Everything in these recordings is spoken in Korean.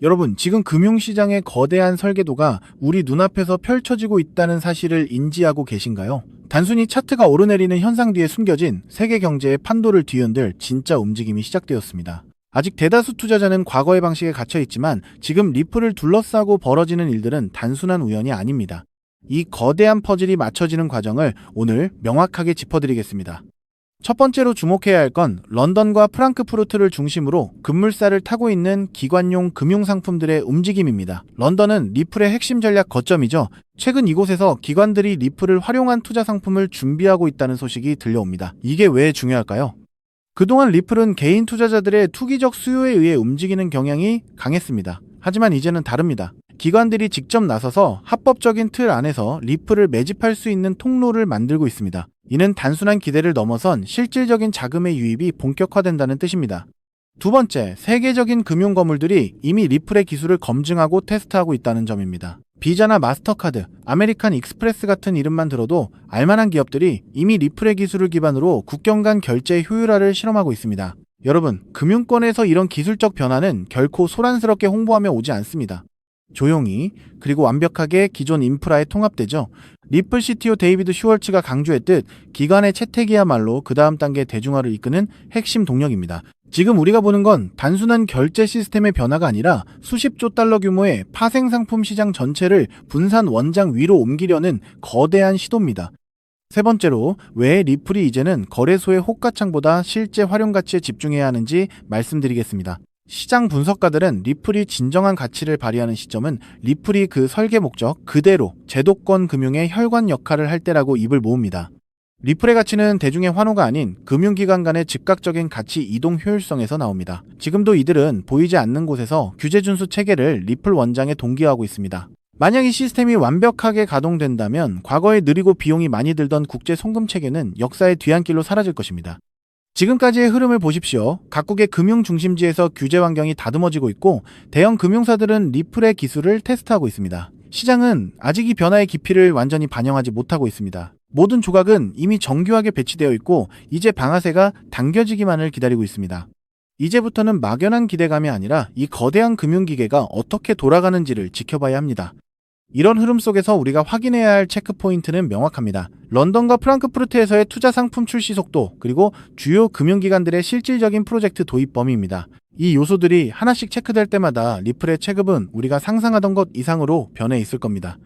여러분, 지금 금융시장의 거대한 설계도가 우리 눈앞에서 펼쳐지고 있다는 사실을 인지하고 계신가요? 단순히 차트가 오르내리는 현상 뒤에 숨겨진 세계 경제의 판도를 뒤흔들 진짜 움직임이 시작되었습니다. 아직 대다수 투자자는 과거의 방식에 갇혀 있지만 지금 리플을 둘러싸고 벌어지는 일들은 단순한 우연이 아닙니다. 이 거대한 퍼즐이 맞춰지는 과정을 오늘 명확하게 짚어드리겠습니다. 첫 번째로 주목해야 할 건 런던과 프랑크푸르트를 중심으로 급물살을 타고 있는 기관용 금융상품들의 움직임입니다. 런던은 리플의 핵심 전략 거점이죠. 최근 이곳에서 기관들이 리플을 활용한 투자 상품을 준비하고 있다는 소식이 들려옵니다. 이게 왜 중요할까요? 그동안 리플은 개인 투자자들의 투기적 수요에 의해 움직이는 경향이 강했습니다. 하지만 이제는 다릅니다. 기관들이 직접 나서서 합법적인 틀 안에서 리플을 매집할 수 있는 통로를 만들고 있습니다. 이는 단순한 기대를 넘어선 실질적인 자금의 유입이 본격화된다는 뜻입니다. 두 번째, 세계적인 금융 거물들이 이미 리플의 기술을 검증하고 테스트하고 있다는 점입니다. 비자나 마스터카드, 아메리칸 익스프레스 같은 이름만 들어도 알만한 기업들이 이미 리플의 기술을 기반으로 국경 간 결제 효율화를 실험하고 있습니다. 여러분, 금융권에서 이런 기술적 변화는 결코 소란스럽게 홍보하며 오지 않습니다. 조용히 그리고 완벽하게 기존 인프라에 통합되죠. 리플 CTO 데이비드 슈월츠가 강조했듯 기관의 채택이야말로 그 다음 단계 대중화를 이끄는 핵심 동력입니다. 지금 우리가 보는 건 단순한 결제 시스템의 변화가 아니라 수십조 달러 규모의 파생상품 시장 전체를 분산 원장 위로 옮기려는 거대한 시도입니다. 세 번째로 왜 리플이 이제는 거래소의 호가창보다 실제 활용 가치에 집중해야 하는지 말씀드리겠습니다. 시장 분석가들은 리플이 진정한 가치를 발휘하는 시점은 리플이 그 설계 목적 그대로 제도권 금융의 혈관 역할을 할 때라고 입을 모읍니다. 리플의 가치는 대중의 환호가 아닌 금융기관 간의 즉각적인 가치 이동 효율성에서 나옵니다. 지금도 이들은 보이지 않는 곳에서 규제 준수 체계를 리플 원장에 동기화하고 있습니다. 만약 이 시스템이 완벽하게 가동된다면 과거에 느리고 비용이 많이 들던 국제 송금 체계는 역사의 뒤안길로 사라질 것입니다. 지금까지의 흐름을 보십시오. 각국의 금융 중심지에서 규제 환경이 다듬어지고 있고 대형 금융사들은 리플의 기술을 테스트하고 있습니다. 시장은 아직 이 변화의 깊이를 완전히 반영하지 못하고 있습니다. 모든 조각은 이미 정교하게 배치되어 있고 이제 방아쇠가 당겨지기만을 기다리고 있습니다. 이제부터는 막연한 기대감이 아니라 이 거대한 금융기계가 어떻게 돌아가는지를 지켜봐야 합니다. 이런 흐름 속에서 우리가 확인해야 할 체크포인트는 명확합니다. 런던과 프랑크푸르트에서의 투자 상품 출시 속도, 그리고 주요 금융기관들의 실질적인 프로젝트 도입 범위입니다. 이 요소들이 하나씩 체크될 때마다 리플의 체급은 우리가 상상하던 것 이상으로 변해 있을 겁니다.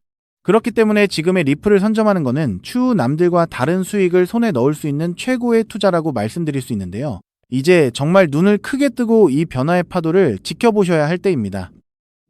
그렇기 때문에 지금의 리플을 선점하는 것은 추후 남들과 다른 수익을 손에 넣을 수 있는 최고의 투자라고 말씀드릴 수 있는데요. 이제 정말 눈을 크게 뜨고 이 변화의 파도를 지켜보셔야 할 때입니다.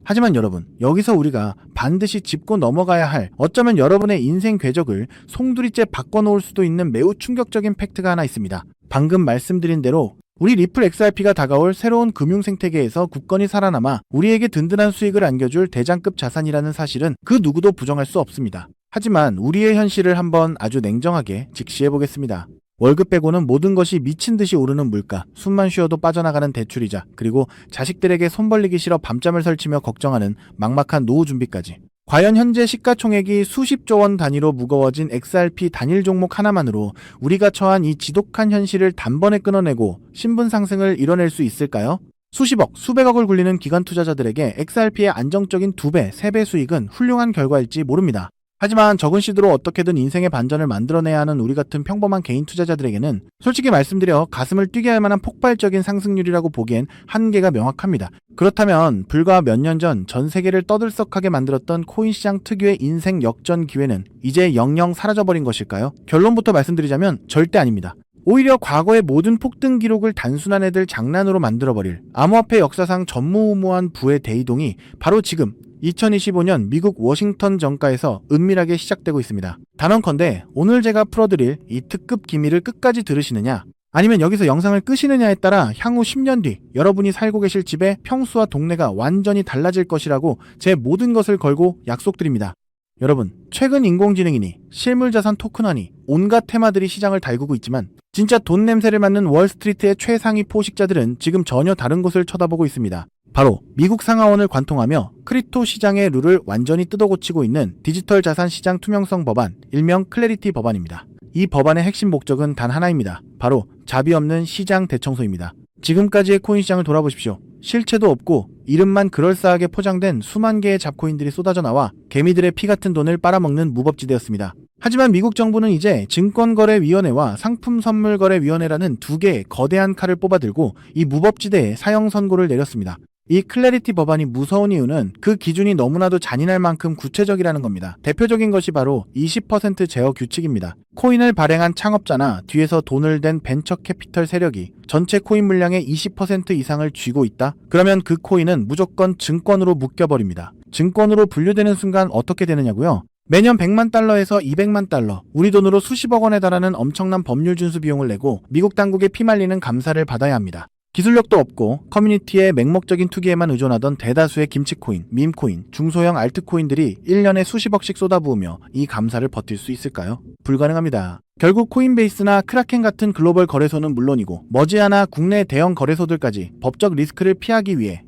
하지만 여러분, 여기서 우리가 반드시 짚고 넘어가야 할, 어쩌면 여러분의 인생 궤적을 송두리째 바꿔놓을 수도 있는 매우 충격적인 팩트가 하나 있습니다. 방금 말씀드린 대로 우리 리플 XRP가 다가올 새로운 금융 생태계에서 굳건히 살아남아 우리에게 든든한 수익을 안겨줄 대장급 자산이라는 사실은 그 누구도 부정할 수 없습니다. 하지만 우리의 현실을 한번 아주 냉정하게 직시해보겠습니다. 월급 빼고는 모든 것이 미친 듯이 오르는 물가, 숨만 쉬어도 빠져나가는 대출이자, 그리고 자식들에게 손 벌리기 싫어 밤잠을 설치며 걱정하는 막막한 노후 준비까지. 과연 현재 시가총액이 수십조 원 단위로 무거워진 XRP 단일 종목 하나만으로 우리가 처한 이 지독한 현실을 단번에 끊어내고 신분 상승을 이뤄낼 수 있을까요? 수십억, 수백억을 굴리는 기관 투자자들에게 XRP의 안정적인 2배, 3배 수익은 훌륭한 결과일지 모릅니다. 하지만 적은 시드로 어떻게든 인생의 반전을 만들어내야 하는 우리 같은 평범한 개인 투자자들에게는 솔직히 말씀드려 가슴을 뛰게 할 만한 폭발적인 상승률이라고 보기엔 한계가 명확합니다. 그렇다면 불과 몇 년 전 전 세계를 떠들썩하게 만들었던 코인 시장 특유의 인생 역전 기회는 이제 영영 사라져버린 것일까요? 결론부터 말씀드리자면 절대 아닙니다. 오히려 과거의 모든 폭등 기록을 단순한 애들 장난으로 만들어버릴 암호화폐 역사상 전무후무한 부의 대이동이 바로 지금 2025년 미국 워싱턴 정가에서 은밀하게 시작되고 있습니다. 단언컨대 오늘 제가 풀어드릴 이 특급 기밀을 끝까지 들으시느냐, 아니면 여기서 영상을 끄시느냐에 따라 향후 10년 뒤 여러분이 살고 계실 집의 평수와 동네가 완전히 달라질 것이라고 제 모든 것을 걸고 약속드립니다. 여러분, 최근 인공지능이니 실물자산 토큰화니 온갖 테마들이 시장을 달구고 있지만 진짜 돈 냄새를 맡는 월스트리트의 최상위 포식자들은 지금 전혀 다른 곳을 쳐다보고 있습니다. 바로 미국 상하원을 관통하며 크립토 시장의 룰을 완전히 뜯어고치고 있는 디지털 자산 시장 투명성 법안, 일명 클래리티 법안입니다. 이 법안의 핵심 목적은 단 하나입니다. 바로 자비 없는 시장 대청소입니다. 지금까지의 코인 시장을 돌아보십시오. 실체도 없고 이름만 그럴싸하게 포장된 수만 개의 잡코인들이 쏟아져 나와 개미들의 피 같은 돈을 빨아먹는 무법지대였습니다. 하지만 미국 정부는 이제 증권거래위원회와 상품선물거래위원회라는 두 개의 거대한 칼을 뽑아들고 이 무법지대에 사형 선고를 내렸습니다. 이 클래리티 법안이 무서운 이유는 그 기준이 너무나도 잔인할 만큼 구체적이라는 겁니다. 대표적인 것이 바로 20% 제어 규칙입니다. 코인을 발행한 창업자나 뒤에서 돈을 댄 벤처 캐피털 세력이 전체 코인 물량의 20% 이상을 쥐고 있다? 그러면 그 코인은 무조건 증권으로 묶여버립니다. 증권으로 분류되는 순간 어떻게 되느냐고요? 매년 100만 달러에서 200만 달러, 우리 돈으로 수십억 원에 달하는 엄청난 법률 준수 비용을 내고 미국 당국의 피말리는 감사를 받아야 합니다. 기술력도 없고 커뮤니티의 맹목적인 투기에만 의존하던 대다수의 김치코인, 밈코인, 중소형 알트코인들이 1년에 수십억씩 쏟아부으며 이 감사를 버틸 수 있을까요? 불가능합니다. 결국 코인베이스나 크라켄 같은 글로벌 거래소는 물론이고 머지않아 국내 대형 거래소들까지 법적 리스크를 피하기 위해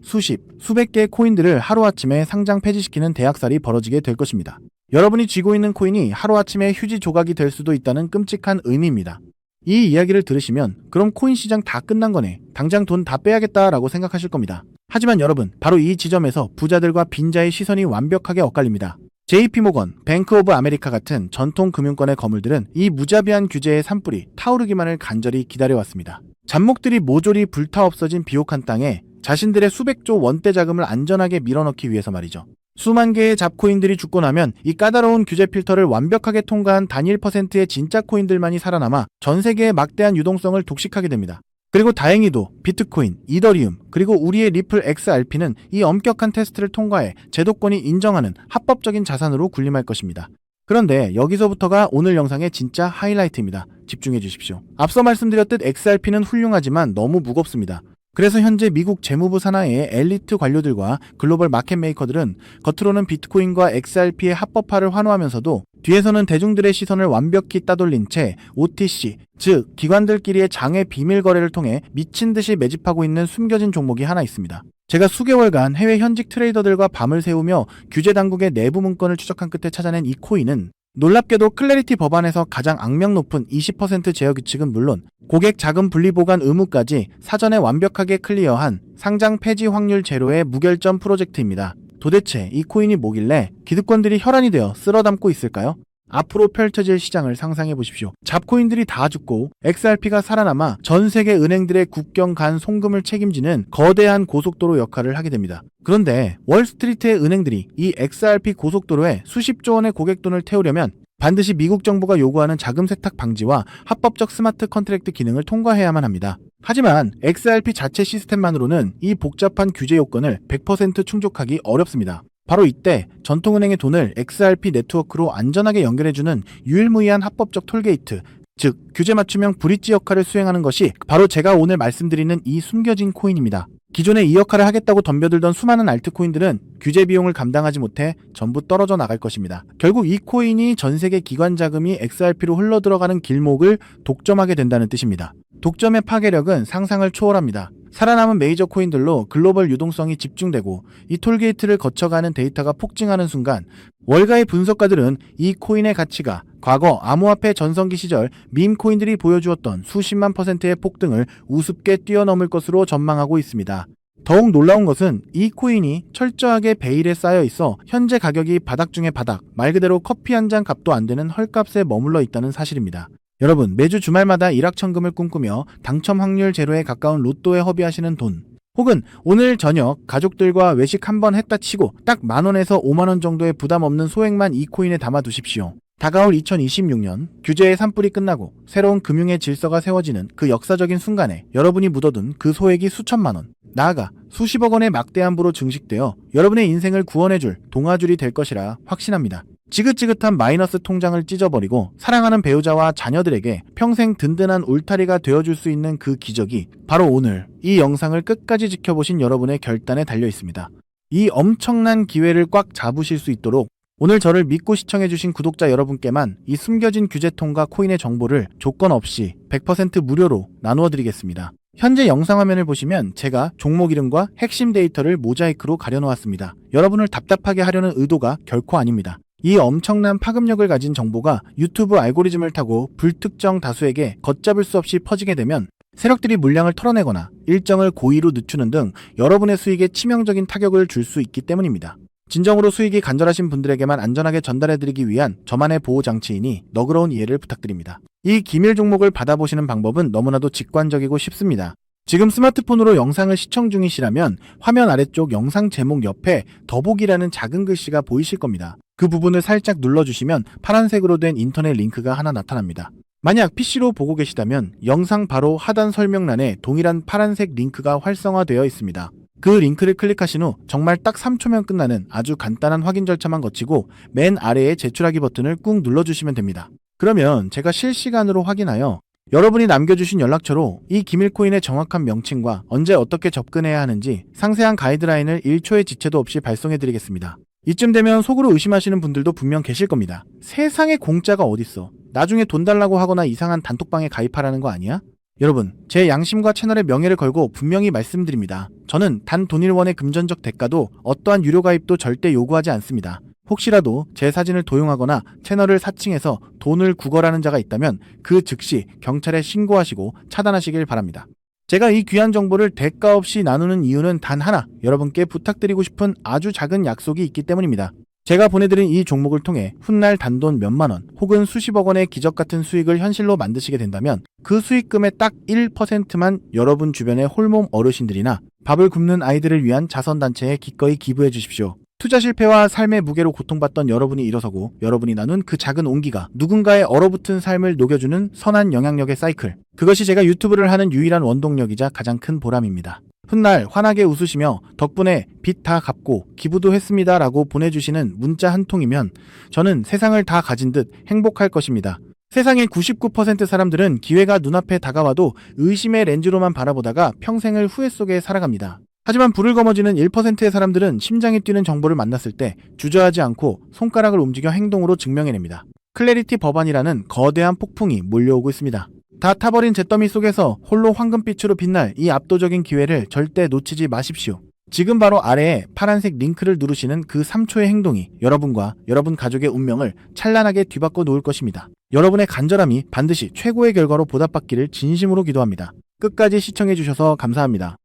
수백 개의 코인들을 하루아침에 상장 폐지시키는 대학살이 벌어지게 될 것입니다. 여러분이 쥐고 있는 코인이 하루아침에 휴지 조각이 될 수도 있다는 끔찍한 의미입니다. 이 이야기를 들으시면 그럼 코인 시장 다 끝난 거네. 당장 돈 다 빼야겠다라고 생각하실 겁니다. 하지만 여러분, 바로 이 지점에서 부자들과 빈자의 시선이 완벽하게 엇갈립니다. JP모건, 뱅크 오브 아메리카 같은 전통 금융권의 거물들은 이 무자비한 규제의 산불이 타오르기만을 간절히 기다려왔습니다. 잡목들이 모조리 불타 없어진 비옥한 땅에 자신들의 수백조 원대 자금을 안전하게 밀어넣기 위해서 말이죠. 수만 개의 잡코인들이 죽고 나면 이 까다로운 규제 필터를 완벽하게 통과한 단일 %의 진짜 코인들만이 살아남아 전 세계의 막대한 유동성을 독식하게 됩니다. 그리고 다행히도 비트코인, 이더리움, 그리고 우리의 리플 XRP는 이 엄격한 테스트를 통과해 제도권이 인정하는 합법적인 자산으로 군림할 것입니다. 그런데 여기서부터가 오늘 영상의 진짜 하이라이트입니다. 집중해 주십시오. 앞서 말씀드렸듯 XRP는 훌륭하지만 너무 무겁습니다. 그래서 현재 미국 재무부 산하의 엘리트 관료들과 글로벌 마켓 메이커들은 겉으로는 비트코인과 XRP의 합법화를 환호하면서도 뒤에서는 대중들의 시선을 완벽히 따돌린 채 OTC, 즉 기관들끼리의 장외 비밀 거래를 통해 미친 듯이 매집하고 있는 숨겨진 종목이 하나 있습니다. 제가 수개월간 해외 현직 트레이더들과 밤을 새우며 규제 당국의 내부 문건을 추적한 끝에 찾아낸 이 코인은 놀랍게도 클래리티 법안에서 가장 악명 높은 20% 제어 규칙은 물론 고객 자금 분리 보관 의무까지 사전에 완벽하게 클리어한 상장 폐지 확률 제로의 무결점 프로젝트입니다. 도대체 이 코인이 뭐길래 기득권들이 혈안이 되어 쓸어담고 있을까요? 앞으로 펼쳐질 시장을 상상해 보십시오. 잡코인들이 다 죽고 XRP가 살아남아 전 세계 은행들의 국경 간 송금을 책임지는 거대한 고속도로 역할을 하게 됩니다. 그런데 월스트리트의 은행들이 이 XRP 고속도로에 수십조 원의 고객돈을 태우려면 반드시 미국 정부가 요구하는 자금 세탁 방지와 합법적 스마트 컨트랙트 기능을 통과해야만 합니다. 하지만 XRP 자체 시스템만으로는 이 복잡한 규제 요건을 100% 충족하기 어렵습니다. 바로 이때 전통은행의 돈을 XRP 네트워크로 안전하게 연결해주는 유일무이한 합법적 톨게이트, 즉 규제 맞춤형 브릿지 역할을 수행하는 것이 바로 제가 오늘 말씀드리는 이 숨겨진 코인입니다. 기존에 이 역할을 하겠다고 덤벼들던 수많은 알트코인들은 규제 비용을 감당하지 못해 전부 떨어져 나갈 것입니다. 결국 이 코인이 전 세계 기관 자금이 XRP로 흘러들어가는 길목을 독점하게 된다는 뜻입니다. 독점의 파괴력은 상상을 초월합니다. 살아남은 메이저 코인들로 글로벌 유동성이 집중되고 이 톨게이트를 거쳐가는 데이터가 폭증하는 순간 월가의 분석가들은 이 코인의 가치가 과거 암호화폐 전성기 시절 밈 코인들이 보여주었던 수십만 %의 폭등을 우습게 뛰어넘을 것으로 전망하고 있습니다. 더욱 놀라운 것은 이 코인이 철저하게 베일에 쌓여 있어 현재 가격이 바닥 중의 바닥, 말 그대로 커피 한 잔 값도 안 되는 헐값에 머물러 있다는 사실입니다. 여러분, 매주 주말마다 일확천금을 꿈꾸며 당첨 확률 제로에 가까운 로또에 허비하시는 돈, 혹은 오늘 저녁 가족들과 외식 한번 했다 치고 딱 10,000원에서 50,000원 정도의 부담 없는 소액만 이 코인에 담아 두십시오. 다가올 2026년 규제의 산불이 끝나고 새로운 금융의 질서가 세워지는 그 역사적인 순간에 여러분이 묻어둔 그 소액이 수천만 원, 나아가 수십억 원의 막대한 부로 증식되어 여러분의 인생을 구원해줄 동아줄이 될 것이라 확신합니다. 지긋지긋한 마이너스 통장을 찢어버리고 사랑하는 배우자와 자녀들에게 평생 든든한 울타리가 되어줄 수 있는 그 기적이 바로 오늘 이 영상을 끝까지 지켜보신 여러분의 결단에 달려 있습니다. 이 엄청난 기회를 꽉 잡으실 수 있도록 오늘 저를 믿고 시청해주신 구독자 여러분께만 이 숨겨진 규제통과 코인의 정보를 조건 없이 100% 무료로 나누어드리겠습니다. 현재 영상 화면을 보시면 제가 종목 이름과 핵심 데이터를 모자이크로 가려놓았습니다. 여러분을 답답하게 하려는 의도가 결코 아닙니다. 이 엄청난 파급력을 가진 정보가 유튜브 알고리즘을 타고 불특정 다수에게 걷잡을 수 없이 퍼지게 되면 세력들이 물량을 털어내거나 일정을 고의로 늦추는 등 여러분의 수익에 치명적인 타격을 줄 수 있기 때문입니다. 진정으로 수익이 간절하신 분들에게만 안전하게 전달해드리기 위한 저만의 보호장치이니 너그러운 이해를 부탁드립니다. 이 기밀 종목을 받아보시는 방법은 너무나도 직관적이고 쉽습니다. 지금 스마트폰으로 영상을 시청 중이시라면 화면 아래쪽 영상 제목 옆에 더보기라는 작은 글씨가 보이실 겁니다. 그 부분을 살짝 눌러주시면 파란색으로 된 인터넷 링크가 하나 나타납니다. 만약 PC로 보고 계시다면 영상 바로 하단 설명란에 동일한 파란색 링크가 활성화되어 있습니다. 그 링크를 클릭하신 후 정말 딱 3초면 끝나는 아주 간단한 확인 절차만 거치고 맨 아래에 제출하기 버튼을 꾹 눌러주시면 됩니다. 그러면 제가 실시간으로 확인하여 여러분이 남겨주신 연락처로 이 기밀코인의 정확한 명칭과 언제 어떻게 접근해야 하는지 상세한 가이드라인을 1초의 지체도 없이 발송해드리겠습니다. 이쯤 되면 속으로 의심하시는 분들도 분명 계실 겁니다. 세상에 공짜가 어딨어. 나중에 돈 달라고 하거나 이상한 단톡방에 가입하라는 거 아니야? 여러분, 제 양심과 채널의 명예를 걸고 분명히 말씀드립니다. 저는 단 돈일원의 금전적 대가도 어떠한 유료 가입도 절대 요구하지 않습니다. 혹시라도 제 사진을 도용하거나 채널을 사칭해서 돈을 구걸하는 자가 있다면 그 즉시 경찰에 신고하시고 차단하시길 바랍니다. 제가 이 귀한 정보를 대가 없이 나누는 이유는 단 하나, 여러분께 부탁드리고 싶은 아주 작은 약속이 있기 때문입니다. 제가 보내드린 이 종목을 통해 훗날 단돈 몇만 원 혹은 수십억 원의 기적 같은 수익을 현실로 만드시게 된다면 그 수익금의 딱 1%만 여러분 주변의 홀몸 어르신들이나 밥을 굶는 아이들을 위한 자선단체에 기꺼이 기부해 주십시오. 투자 실패와 삶의 무게로 고통받던 여러분이 일어서고 여러분이 나눈 그 작은 온기가 누군가의 얼어붙은 삶을 녹여주는 선한 영향력의 사이클. 그것이 제가 유튜브를 하는 유일한 원동력이자 가장 큰 보람입니다. 훗날 환하게 웃으시며 덕분에 빚 다 갚고 기부도 했습니다 라고 보내주시는 문자 한 통이면 저는 세상을 다 가진 듯 행복할 것입니다. 세상의 99% 사람들은 기회가 눈앞에 다가와도 의심의 렌즈로만 바라보다가 평생을 후회 속에 살아갑니다. 하지만 불을 거머쥐는 1%의 사람들은 심장이 뛰는 정보를 만났을 때 주저하지 않고 손가락을 움직여 행동으로 증명해냅니다. 클래리티 법안이라는 거대한 폭풍이 몰려오고 있습니다. 다 타버린 잿더미 속에서 홀로 황금빛으로 빛날 이 압도적인 기회를 절대 놓치지 마십시오. 지금 바로 아래에 파란색 링크를 누르시는 그 3초의 행동이 여러분과 여러분 가족의 운명을 찬란하게 뒤바꿔 놓을 것입니다. 여러분의 간절함이 반드시 최고의 결과로 보답받기를 진심으로 기도합니다. 끝까지 시청해주셔서 감사합니다.